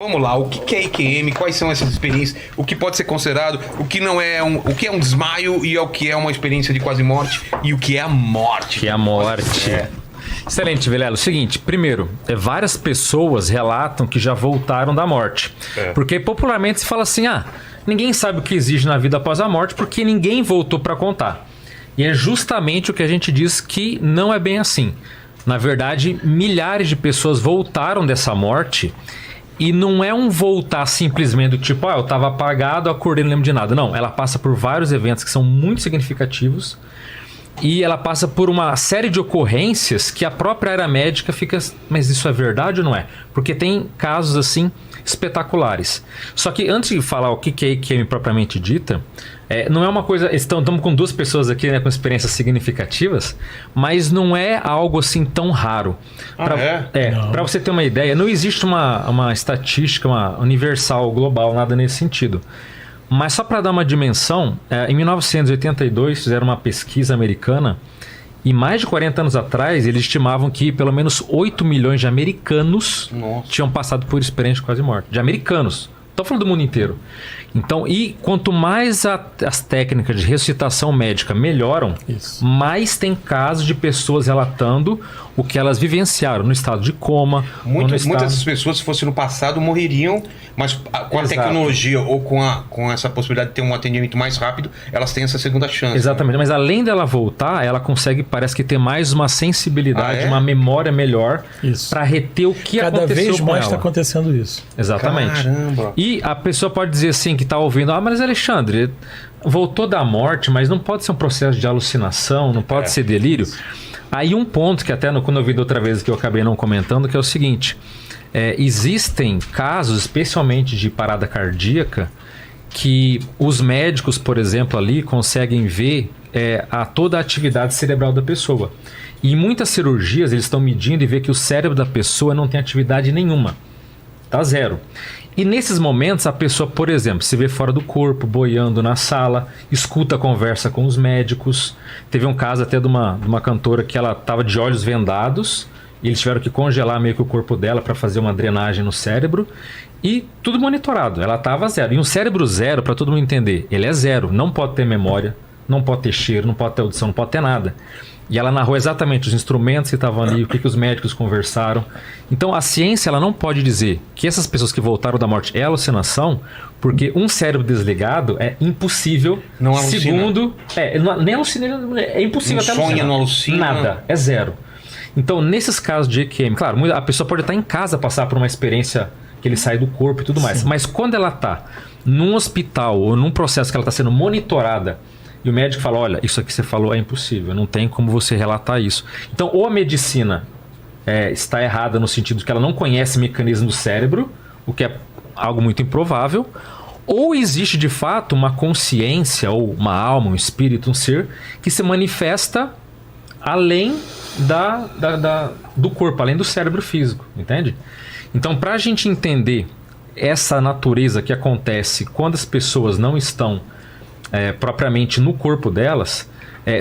Vamos lá, o que é IQM, quais são essas experiências, o que pode ser considerado, o que não é o que é um desmaio e o que é uma experiência de quase morte e o que é a morte. Que é a morte. Excelente, Vilela. O seguinte, primeiro, várias pessoas relatam que já voltaram da morte. Porque popularmente se fala assim, ninguém sabe o que existe na vida após a morte porque ninguém voltou para contar. E é justamente o que a gente diz que não é bem assim. Na verdade, milhares de pessoas voltaram dessa morte. E não é um voltar simplesmente do tipo, eu estava apagado, acordei, não lembro de nada. Não, ela passa por vários eventos que são muito significativos e ela passa por uma série de ocorrências que a própria área médica fica, mas isso é verdade ou não é? Porque tem casos assim espetaculares. Só que antes de falar o que é IQM propriamente dita, não é uma coisa... Estamos com duas pessoas aqui, né, com experiências significativas, mas não é algo assim tão raro. Para você ter uma ideia, não existe uma estatística uma universal, global, nada nesse sentido. Mas só para dar uma dimensão, em 1982 fizeram uma pesquisa americana e mais de 40 anos atrás eles estimavam que pelo menos 8 milhões de americanos tinham passado por experiência de quase morte. De americanos. Estou falando do mundo inteiro. Então, e quanto mais as técnicas de ressuscitação médica melhoram, mais tem casos de pessoas relatando o que elas vivenciaram no estado de coma. Muitas dessas pessoas, se fosse no passado, morreriam, mas com a tecnologia ou com essa possibilidade de ter um atendimento mais rápido, elas têm essa segunda chance. Exatamente, né? Mas além dela voltar, ela consegue, parece que ter mais uma sensibilidade, uma memória melhor para reter o que aconteceu com ela. Cada vez mais está acontecendo isso. Exatamente. Caramba. E a pessoa pode dizer assim, que está ouvindo, mas Alexandre, voltou da morte, mas não pode ser um processo de alucinação, não pode ser delírio. Aí um ponto que até quando eu vi da outra vez que eu acabei não comentando, que é o seguinte, existem casos, especialmente de parada cardíaca, que os médicos, por exemplo, ali conseguem ver toda a atividade cerebral da pessoa. E em muitas cirurgias eles estão medindo e vê que o cérebro da pessoa não tem atividade nenhuma. Tá zero. E nesses momentos a pessoa, por exemplo, se vê fora do corpo, boiando na sala, escuta a conversa com os médicos. Teve um caso até de uma cantora que ela estava de olhos vendados e eles tiveram que congelar meio que o corpo dela para fazer uma drenagem no cérebro e tudo monitorado. Ela estava zero. E um cérebro zero, para todo mundo entender, ele é zero. Não pode ter memória, não pode ter cheiro, não pode ter audição, não pode ter nada. E ela narrou exatamente os instrumentos que estavam ali, o que os médicos conversaram. Então a ciência ela não pode dizer que essas pessoas que voltaram da morte é alucinação, porque um cérebro desligado é impossível. Não alucina. Segundo, nem alucina, é impossível até alucinar. Não alucina. Nada, é zero. Então nesses casos de EQM, claro, a pessoa pode estar em casa, passar por uma experiência que ele sai do corpo e tudo mais. Mas quando ela está num hospital ou num processo que ela está sendo monitorada, e o médico fala, olha, isso aqui que você falou é impossível, não tem como você relatar isso. Então, ou a medicina está errada no sentido de que ela não conhece mecanismo do cérebro, o que é algo muito improvável, ou existe de fato uma consciência, ou uma alma, um espírito, um ser, que se manifesta além do corpo, além do cérebro físico, entende? Então, para a gente entender essa natureza que acontece quando as pessoas não estão propriamente no corpo delas,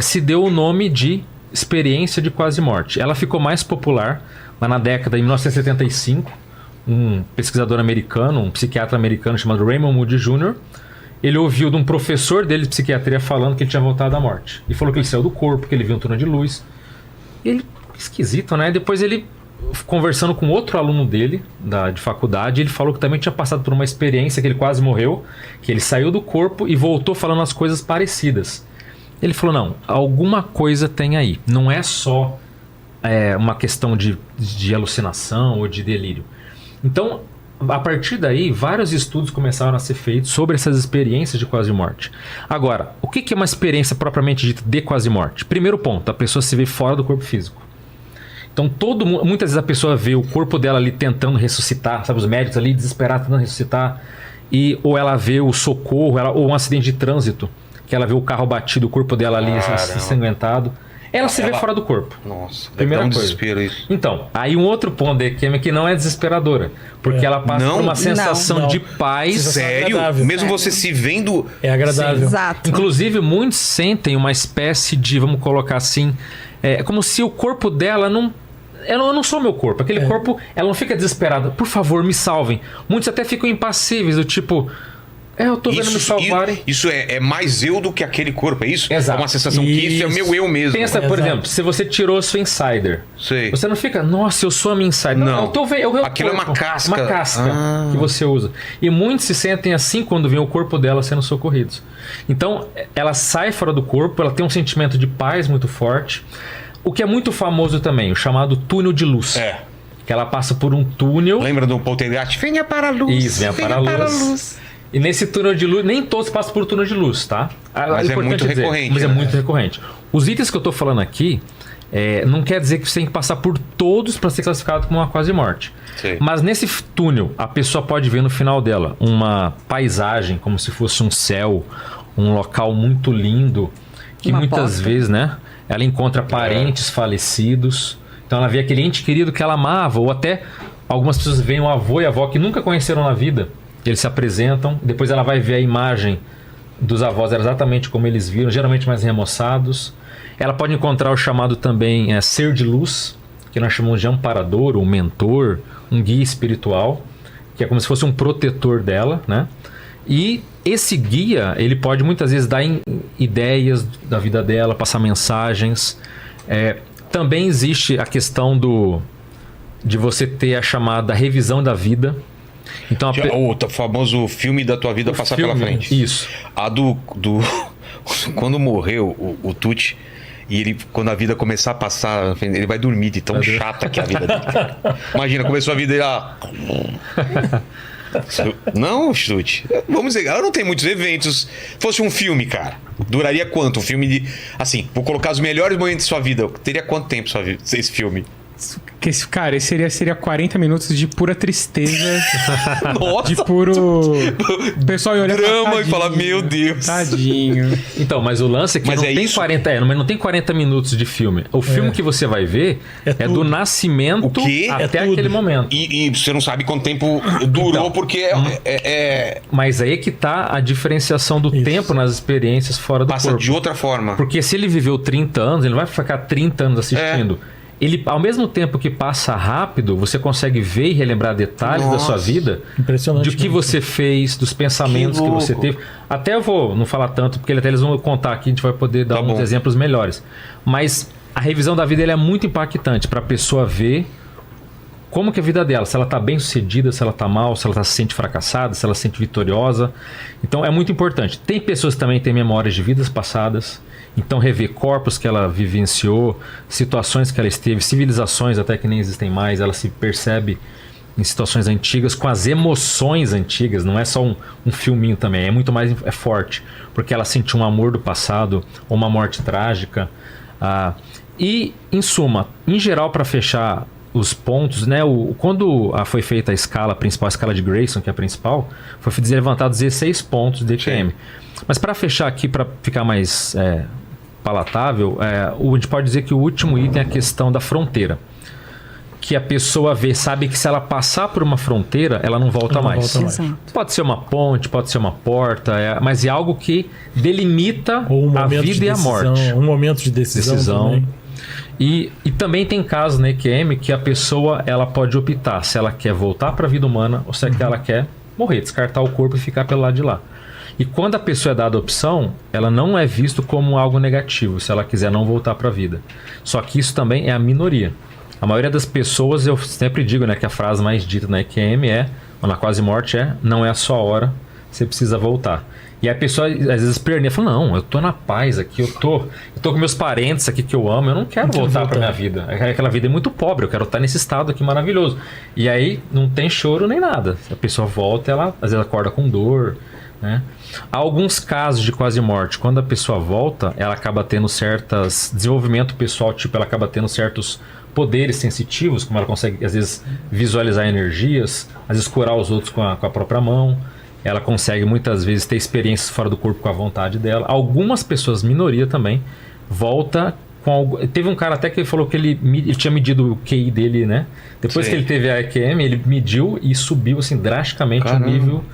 se deu o nome de experiência de quase morte. Ela ficou mais popular lá na década de 1975, um pesquisador americano, um psiquiatra americano chamado Raymond Moody Jr., ele ouviu de um professor dele de psiquiatria falando que ele tinha voltado da morte. E falou que ele saiu do corpo, que ele viu um túnel de luz. Ele, esquisito, né? Depois ele, conversando com outro aluno dele, de faculdade, ele falou que também tinha passado por uma experiência que ele quase morreu, que ele saiu do corpo e voltou falando as coisas parecidas. Ele falou, não, alguma coisa tem aí. Não é só uma questão de alucinação ou de delírio. Então, a partir daí, vários estudos começaram a ser feitos sobre essas experiências de quase morte. Agora, o que é uma experiência propriamente dita de quase morte? Primeiro ponto, a pessoa se vê fora do corpo físico. Então, muitas vezes a pessoa vê o corpo dela ali tentando ressuscitar, sabe, os médicos ali desesperados tentando ressuscitar, ou ela vê o socorro, ou um acidente de trânsito, que ela vê o carro batido, o corpo dela ali ensanguentado. Ela se vê fora do corpo. Nossa, primeira coisa. Desespero isso. Então, aí um outro ponto da EQM que não é desesperadora, porque ela passa por uma sensação de paz. Sério? Mesmo você se vendo... É agradável. Sim, exato. Inclusive, muitos sentem uma espécie de, vamos colocar assim, como se o corpo dela não eu não sou meu corpo. Aquele corpo, ela não fica desesperada. Por favor, me salvem. Muitos até ficam impassíveis, do tipo... eu tô vendo me salvarem. Isso é mais eu do que aquele corpo, é isso? Exato. É uma sensação que isso é meu eu mesmo. Pensa, por exemplo, se você tirou a sua insider. Sei. Você não fica, nossa, eu sou a minha insider. Não. Eu tô vendo. Aquilo é uma casca. Uma casca que você usa. E muitos se sentem assim quando vê o corpo dela sendo socorridos. Então, ela sai fora do corpo, ela tem um sentimento de paz muito forte. O que é muito famoso também, o chamado túnel de luz. Que ela passa por um túnel. Lembra do poltergeist? Venha para a luz. Isso, venha para a luz. E nesse túnel de luz, nem todos passam por túnel de luz, tá? Mas é muito recorrente. Mas é muito recorrente. Os itens que eu tô falando aqui, não quer dizer que você tem que passar por todos para ser classificado como uma quase morte. Sim. Mas nesse túnel, a pessoa pode ver no final dela uma paisagem, como se fosse um céu, um local muito lindo, que Uma muitas porta. vezes, né? Ela encontra parentes falecidos. Então ela vê aquele ente querido que ela amava, ou até algumas pessoas veem o avô e a avó que nunca conheceram na vida. Eles se apresentam, depois ela vai ver a imagem dos avós, era exatamente como eles viram, geralmente mais remoçados. Ela pode encontrar o chamado também ser de luz, que nós chamamos de amparador, um mentor, um guia espiritual, que é como se fosse um protetor dela, né? E esse guia, ele pode muitas vezes dar ideias da vida dela, passar mensagens. Também existe a questão de você ter a chamada revisão da vida. Então, O famoso filme da tua vida passar pela frente. Isso. A do quando morreu o Tucci, e ele, quando a vida começar a passar, ele vai dormir de tão chata que é a vida dele. Imagina, começou a vida Não, Chute. Vamos dizer, ela não tem muitos eventos. Fosse um filme, cara, duraria quanto? Um filme de... Assim, vou colocar os melhores momentos de sua vida. Teria quanto tempo esse filme? Cara, esse seria 40 minutos de pura tristeza. Nossa! De puro... O pessoal ia olhar drama e falar, meu Deus. Tadinho. Então, mas o lance é que mas não tem isso? 40 mas não tem 40 minutos de filme. O filme que você vai ver é do nascimento até aquele momento. E você não sabe quanto tempo durou, então, porque Mas aí é que tá a diferenciação do tempo nas experiências fora do corpo. Passa de outra forma. Porque se ele viveu 30 anos, ele não vai ficar 30 anos assistindo. Ele, ao mesmo tempo que passa rápido, você consegue ver e relembrar detalhes da sua vida, impressionante, do que você fez, dos pensamentos que você teve. Até eu vou não falar tanto, porque até eles vão contar aqui, a gente vai poder dar uns exemplos melhores. Mas a revisão da vida é muito impactante para a pessoa ver como que é a vida dela, se ela está bem sucedida, se ela está mal, se ela se sente fracassada, se ela se sente vitoriosa. Então é muito importante. Tem pessoas que também têm memórias de vidas passadas. Então rever corpos que ela vivenciou, situações que ela esteve, civilizações até que nem existem mais, ela se percebe em situações antigas, com as emoções antigas, não é só um filminho também, é muito mais forte, porque ela sentiu um amor do passado, ou uma morte trágica. E, em suma, em geral, para fechar os pontos, né, quando foi feita a escala principal, a escala de Grayson, que é a principal, foi levantado 16 pontos de EQM. Mas para fechar aqui, para ficar mais palatável, a gente pode dizer que o último item é a questão da fronteira. Que a pessoa sabe que se ela passar por uma fronteira, ela não volta mais. Exato. Pode ser uma ponte, pode ser uma porta, mas é algo que delimita a vida e a morte. Um momento de decisão. Também. E também tem casos na EQM que a pessoa ela pode optar se ela quer voltar para a vida humana ou se ela quer morrer, descartar o corpo e ficar pelo lado de lá. E quando a pessoa é dada a opção, ela não é visto como algo negativo, se ela quiser não voltar para a vida. Só que isso também é a minoria. A maioria das pessoas, eu sempre digo, né, que a frase mais dita na EQM ou na quase morte não é a sua hora, você precisa voltar. E a pessoa às vezes perneia, fala, não, eu tô na paz aqui, eu tô com meus parentes aqui que eu amo, eu não quero voltar para minha vida. Aquela vida é muito pobre, eu quero estar nesse estado aqui maravilhoso. E aí não tem choro nem nada. A pessoa volta, ela às vezes acorda com dor, né? Há alguns casos de quase morte, quando a pessoa volta, ela acaba tendo desenvolvimento pessoal, tipo, ela acaba tendo certos poderes sensitivos, como ela consegue, às vezes, visualizar energias, às vezes curar os outros com a própria mão. Ela consegue, muitas vezes, ter experiências fora do corpo com a vontade dela. Algumas pessoas, minoria também, volta com... Teve um cara até que falou que ele tinha medido o QI dele, né? Depois que ele teve a EQM, ele mediu e subiu, assim, drasticamente o nível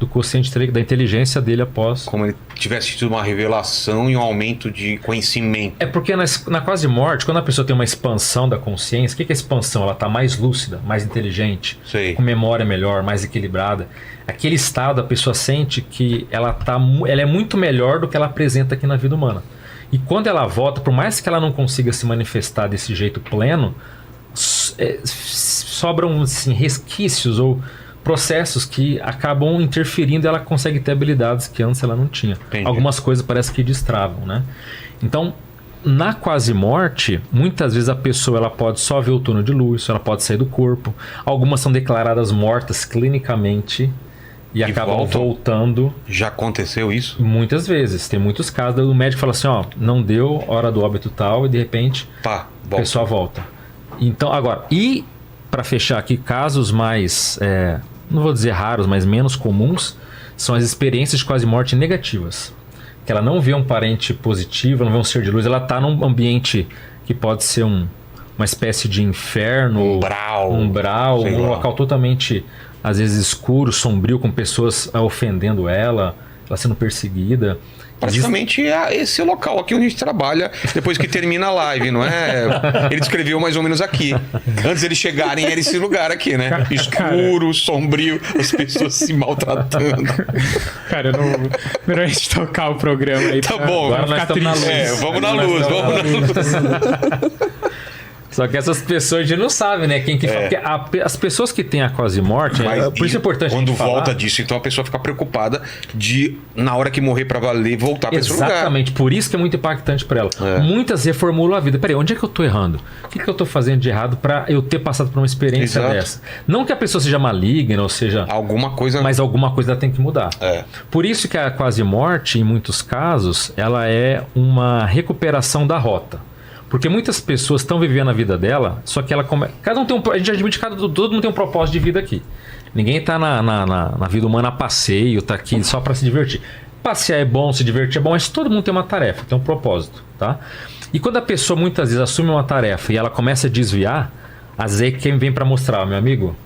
do quociente da inteligência dele após. Como ele tivesse tido uma revelação e um aumento de conhecimento. É porque na quase morte, quando a pessoa tem uma expansão da consciência, o que é expansão? Ela está mais lúcida, mais inteligente, Sei. com memória melhor, mais equilibrada. Aquele estado, a pessoa sente que ela é muito melhor do que ela apresenta aqui na vida humana. E quando ela volta, por mais que ela não consiga se manifestar desse jeito pleno, sobram assim, resquícios ou processos que acabam interferindo e ela consegue ter habilidades que antes ela não tinha. Entendi. Algumas coisas parece que destravam, né? Então, na quase morte, muitas vezes a pessoa ela pode só ver o túnel de luz, ela pode sair do corpo. Algumas são declaradas mortas clinicamente e acabam voltam? voltando. Já aconteceu isso? Muitas vezes. Tem muitos casos do médico fala assim, ó, não deu, hora do óbito tal, e de repente Pá, a volta. pessoa volta. Então, agora, e para fechar aqui, casos mais, não vou dizer raros, mas menos comuns, são as experiências de quase morte negativas. Que ela não vê um parente positivo, não vê um ser de luz, ela está num ambiente que pode ser uma espécie de inferno, umbral, sei um lá. local totalmente, às vezes, escuro, sombrio, com pessoas ofendendo ela sendo perseguida. Praticamente esse local aqui onde a gente trabalha depois que termina a live, não é? Ele descreveu mais ou menos aqui. Antes eles chegarem era esse lugar aqui, né? Escuro, sombrio, as pessoas se maltratando. Cara, melhor a gente tocar o programa aí. Tá bom. Agora nós estamos na luz. Vamos na luz, vamos na luz. Só que essas pessoas a gente não sabe, né? Quem que fala. Porque as pessoas que têm a quase morte, por isso é importante quando a gente falar. volta disso, então a pessoa fica preocupada de, na hora que morrer pra valer, voltar pra esse lugar. Exatamente, por isso que é muito impactante para ela. Muitas reformulam a vida. Peraí, onde é que eu tô errando? O que eu tô fazendo de errado para eu ter passado por uma experiência Exato. dessa? Não que a pessoa seja maligna ou seja... Alguma coisa... Mas alguma coisa ela tem que mudar. É. Por isso que a quase morte, em muitos casos, ela é uma recuperação da rota. Porque muitas pessoas estão vivendo a vida dela, só que ela cada um tem a gente admite que todo mundo tem um propósito de vida aqui. Ninguém está na vida humana a passeio, está aqui só para se divertir. Passear é bom, se divertir é bom, mas todo mundo tem uma tarefa, tem um propósito, tá? E quando a pessoa muitas vezes assume uma tarefa e ela começa a desviar, às vezes quem vem para mostrar, meu amigo,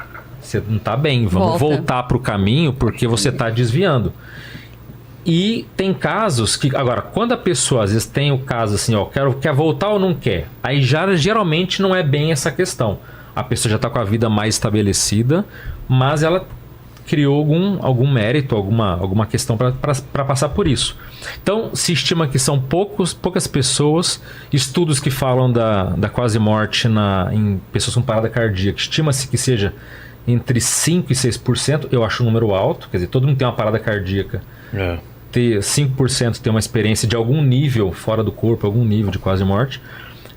você não está bem, vamos voltar para o caminho porque você está desviando. E tem casos que... Agora, quando a pessoa às vezes tem o caso assim, ó, quer voltar ou não quer? Aí já geralmente não é bem essa questão. A pessoa já está com a vida mais estabelecida, mas ela criou algum mérito, alguma questão para passar por isso. Então, se estima que são poucas pessoas, estudos que falam da quase morte em pessoas com parada cardíaca, estima-se que seja entre 5% e 6%, eu acho um número alto, quer dizer, todo mundo tem uma parada cardíaca. Ter 5% ter uma experiência de algum nível fora do corpo, algum nível de quase morte,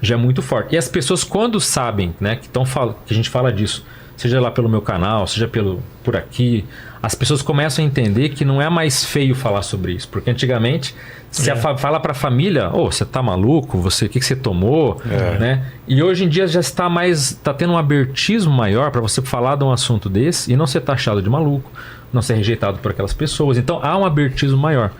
já é muito forte. E as pessoas, quando sabem, né, que a gente fala disso, seja lá pelo meu canal, seja por aqui, as pessoas começam a entender que não é mais feio falar sobre isso. Porque antigamente, você fala para a família, você tá maluco? O que você tomou? Né? E hoje em dia já está tendo um abertismo maior para você falar de um assunto desse e não ser taxado de maluco, não ser rejeitado por aquelas pessoas. Então há um abertismo maior.